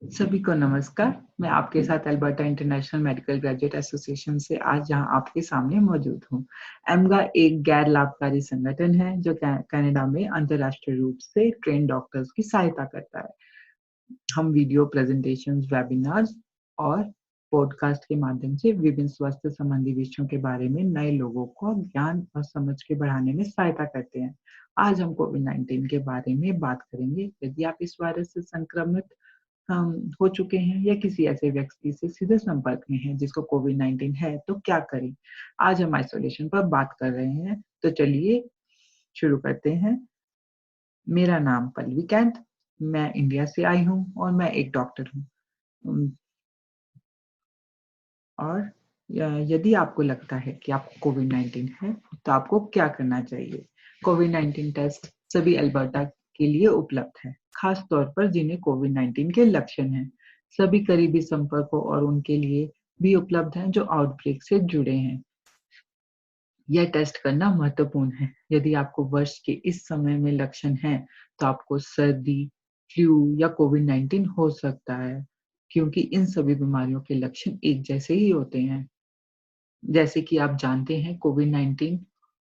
सभी को नमस्कार। मैं आपके साथ Alberta international medical graduate association से आज यहाँ आपके सामने मौजूद हूँ। एमगा एक गैर लाभकारी संगठन है जो कनाडा में अंतर्राष्ट्रीय रूप से ट्रेन डॉक्टर्स की सहायता करता है। हम वीडियो प्रेजेंटेशंस, वेबिनार्स और पॉडकास्ट के माध्यम से विभिन्न स्वास्थ्य संबंधी विषयों के बारे में नए लोगों को ज्ञान और समझ के बढ़ाने में सहायता करते हैं। आज हम कोविड-19 के बारे में बात करेंगे। यदि आप इस वायरस से संक्रमित हो चुके हैं या किसी ऐसे व्यक्ति से सीधे संपर्क में हैं जिसको कोविड-19 है, तो क्या करें? आज हम आइसोलेशन पर बात कर रहे हैं, तो चलिए शुरू करते हैं। मेरा नाम पल्लवी कैंथ, मैं इंडिया से आई हूँ और मैं एक डॉक्टर हूँ। उम, और यदि आपको लगता है कि आपको कोविड-19 है, तो आपको क्या करना चाहिए? कोविड-19 टेस्ट सभी अल्बर्टा के लिए उपलब्ध है, खास तौर पर जिन्हें कोविड-19 के लक्षण हैं। सभी करीबी संपर्कों और उनके लिए भी उपलब्ध हैं जो आउटब्रेक से जुड़े हैं। यह टेस्ट करना महत्वपूर्ण है। यदि आपको वर्ष के इस समय में लक्षण हैं, तो आपको सर्दी, फ्लू या कोविड-19 हो सकता है, क्योंकि इन सभी बीमारियों के लक्षण एक जैसे ही होते हैं। जैसे कि आप जानते हैं, कोविड-19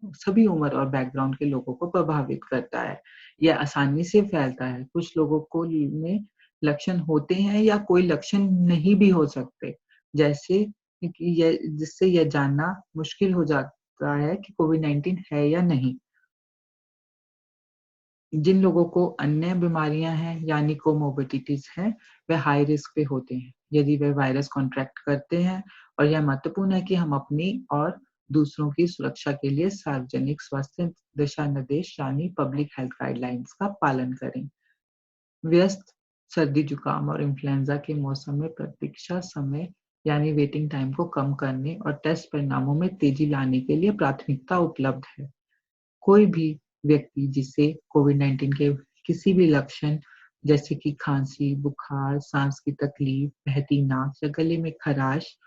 सभी उम्र और बैकग्राउंड के लोगों को प्रभावित करता है। यह आसानी से फैलता है। कुछ लोगों को में लक्षण होते हैं या कोई लक्षण नहीं भी हो सकते। जैसे कि जिससे यह जानना मुश्किल हो जाता है कि कोविड-19 है या नहीं। जिन लोगों को अन्य बीमारियां हैं यानी कोमोर्बिडिटीज हैं, वे हाई रिस्क पे होते हैं यदि वे वायरस कॉन्ट्रैक्ट करते हैं। और यह महत्वपूर्ण है कि हम अपनी और दूसरों की सुरक्षा के लिए सार्वजनिक स्वास्थ्य दिशा निर्देश यानी पब्लिक हेल्थ गाइडलाइंस का पालन करें। व्यस्त सर्दी जुकाम और इन्फ्लुएंजा के मौसम में प्रतीक्षा समय यानी वेटिंग टाइम को कम करने और टेस्ट परिणामों में तेजी लाने के लिए प्राथमिकता उपलब्ध है। कोई भी व्यक्ति जिसे कोविड-19 के किसी भी लक्षण जैसे कि खांसी, बुखार, सांस की तकलीफ, बहती नाक या गले में खराश,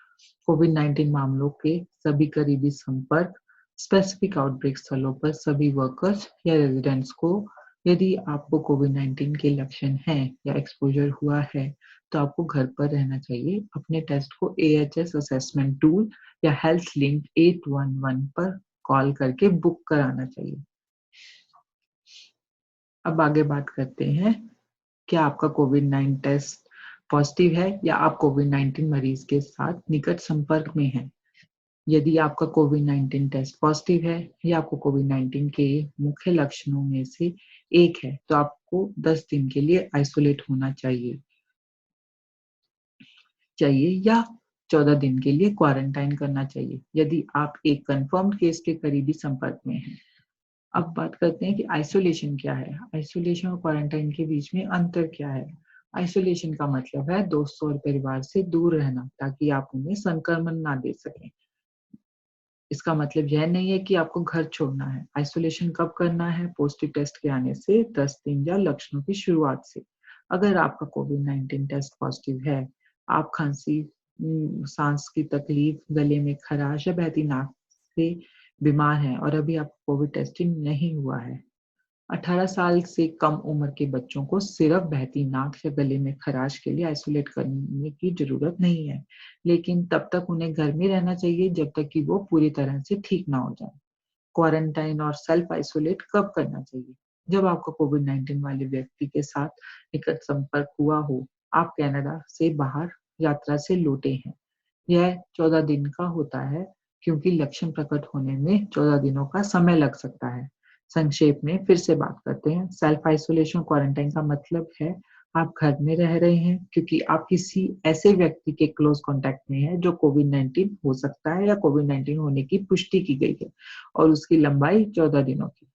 कोविड-19 मामलों के सभी करीबी संपर्क, स्पेसिफिक आउटब्रेक स्थलों पर सभी वर्कर्स या रेजिडेंट्स को यदि आपको कोविड-19 के लक्षण हैं या एक्सपोज़र हुआ है, तो आपको घर पर रहना चाहिए। अपने टेस्ट को एएचएस असेसमेंट टूल या हेल्थ लिंक 811 पर कॉल करके बुक कराना चाहिए। अब आगे बात करते हैं, क्या आपका कोविड-19 टेस्ट पॉजिटिव है या आप कोविड-19 मरीज के साथ निकट संपर्क में हैं? यदि आपका कोविड-19 टेस्ट पॉजिटिव है या आपको कोविड-19 के मुख्य लक्षणों में से एक है, तो आपको 10 दिन के लिए आइसोलेट होना चाहिए या 14 दिन के लिए क्वारंटाइन करना चाहिए, यदि आप एक कन्फर्म्ड केस के करीबी संपर्क में हैं। अब बात करते हैं कि आइसोलेशन क्या है? आइसोलेशन और क्वारंटाइन के बीच में अंतर क्या है? आइसोलेशन का मतलब है दोस्तों और परिवार से दूर रहना ताकि आप उन्हें संक्रमण ना दे सकें। इसका मतलब यह नहीं है कि आपको घर छोड़ना है। आइसोलेशन कब करना है? पॉजिटिव टेस्ट के आने से 10 दिन या लक्षणों की शुरुआत से। अगर आपका कोविड-19 टेस्ट पॉजिटिव है, आप खांसी, सांस की तकलीफ, गले में खराश या बहती नाक से बीमार हैं और अभी आपको कोविड टेस्टिंग नहीं हुआ है। 18 साल से कम उम्र के बच्चों को सिर्फ बहती नाक या गले में खराश के लिए आइसोलेट करने की ज़रूरत नहीं है, लेकिन तब तक उन्हें घर में रहना चाहिए जब तक कि वो पूरी तरह से ठीक ना हो जाएँ। क्वारंटाइन और सेल्फ आइसोलेट कब करना चाहिए? जब आपको कोविड-19 वाले व्यक्ति के साथ निकट संपर्क हुआ हो, आप कनाडा से बाहर यात्रा से लौटे हैं। यह 14 दिन का होता है क्योंकि लक्षण प्रकट होने में 14 दिनों का समय लग सकता है। संक्षेप में फिर से बात करते हैं, सेल्फ आइसोलेशन क्वारंटाइन का मतलब है आप घर में रह रहे हैं क्योंकि आप किसी ऐसे व्यक्ति के क्लोज कॉन्टैक्ट में हैं जो कोविड-19 हो सकता है या कोविड-19 होने की पुष्टि की गई है और उसकी लंबाई 14 दिनों की।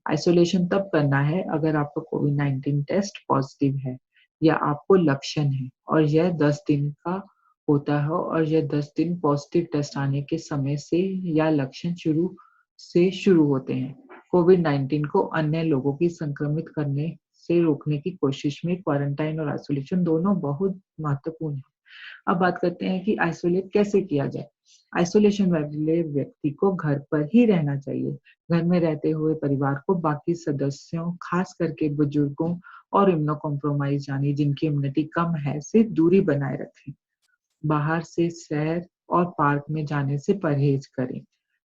आइसोलेशन तब करना है अगर आपका कोविड-19 टेस्ट पॉजिटिव है या आपको लक्षण है और यह 10 दिन का होता है और यह 10 दिन पॉजिटिव टेस्ट आने के समय से या लक्षण शुरू होते हैं। कोविड-19 को अन्य लोगों की संक्रमित करने से रोकने की कोशिश में क्वारंटाइन और आइसोलेशन दोनों बहुत महत्वपूर्ण हैं। अब बात करते हैं कि आइसोलेट कैसे किया जाए। आइसोलेशन वाले व्यक्ति को घर पर ही रहना चाहिए। घर में रहते हुए परिवार को बाकी सदस्यों, खास करके बुजुर्गों और इम्यूनो कॉम्प्रोमाइज यानी जिनकी इम्यूनिटी कम है से दूरी बनाए रखें। बाहर से सैर और पार्क में जाने से परहेज करें।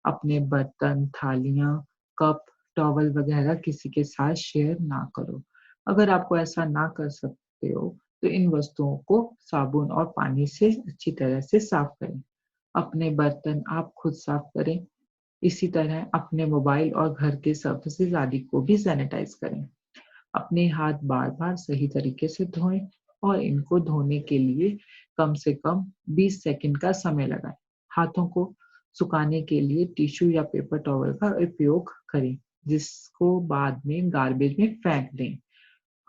अपने बर्तन, थालियाँ, कप, टॉवल वगैरह किसी के साथ शेयर ना करो। अगर आपको ऐसा ना कर सकते हो, तो इन वस्तुओं को साबुन और पानी से अच्छी तरह से साफ करें। अपने बर्तन आप खुद साफ करें। इसी तरह अपने मोबाइल और घर के सर्फेसेस आदि को भी सैनिटाइज करें। अपने हाथ बार-बार सही तरीके से धोएं और इनको धोने के लिए कम से कम 20 सेकंड का समय लगाएं। हाथों को सुखाने के लिए टिश्यू या पेपर टॉवल का उपयोग करें, जिसको बाद में गार्बेज में फेंक दें।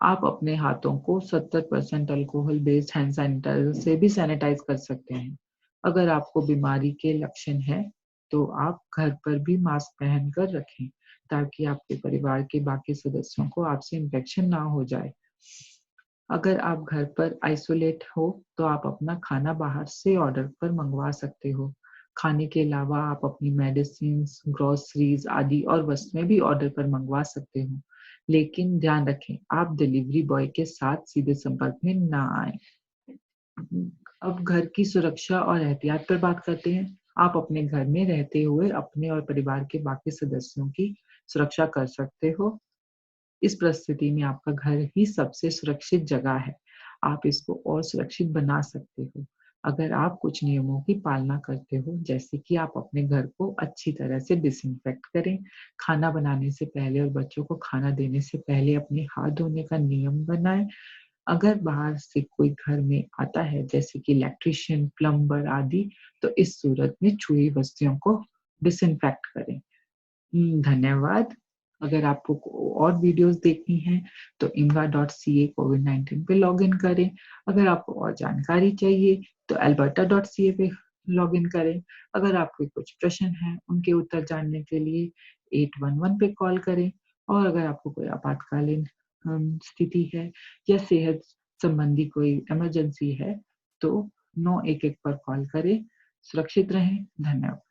आप अपने हाथों को 70% अल्कोहल बेस्ड हैंड सैनिटाइजर से भी सैनिटाइज कर सकते हैं। अगर आपको बीमारी के लक्षण हैं, तो आप घर पर भी मास्क पहनकर रखें, ताकि आपके परिवार के बाकी सदस्यों को आपसे इन्फेक्शन ना हो जाए। अगर आप घर पर आइसोलेट हो, तो आप अपना खाना बाहर से ऑर्डर पर मंगवा सकते हो। खाने के अलावा आप अपनी मेडिसिन्स, ग्रोसरीज आदि और वस्तुएं भी ऑर्डर पर मंगवा सकते हो। लेकिन ध्यान रखें, आप डिलीवरी बॉय के साथ सीधे संपर्क में ना आएँ। अब घर की सुरक्षा और एहतियात पर बात करते हैं। आप अपने घर में रहते हुए अपने और परिवार के बाकी सदस्यों की सुरक्षा कर सकते हो। इस परिस्थिति में आपका घर ही सबसे सुरक्षित जगह है। आप इसको और सुरक्षित बना सकते हो। अगर आप कुछ नियमों की पालना करते हो, जैसे कि आप अपने घर को अच्छी तरह से डिसइंफेक्ट करें, खाना बनाने से पहले और बच्चों को खाना देने से पहले अपने हाथ धोने का नियम बनाएँ। अगर बाहर से कोई घर में आता है, जैसे कि इलेक्ट्रीशियन, प्लम्बर आदि, तो इस सूरत में छुई वस्तुओं को डिसइंफेक्ट करें। धन्यवाद। अगर आपको और वीडियोज़ देखनी हैं, तो imra.ca कोविड-19 पे लॉगिन करें। अगर आपको और जानकारी चाहिए, तो alberta.ca पे लॉगिन करें। अगर आपके कुछ प्रश्न हैं, उनके उत्तर जानने के लिए 811 पे कॉल करें और अगर आपको कोई आपातकालीन स्थिति है या सेहत संबंधी कोई इमरजेंसी है, तो 911 पर कॉल करें। सुरक्षित रहें। धन्यवाद।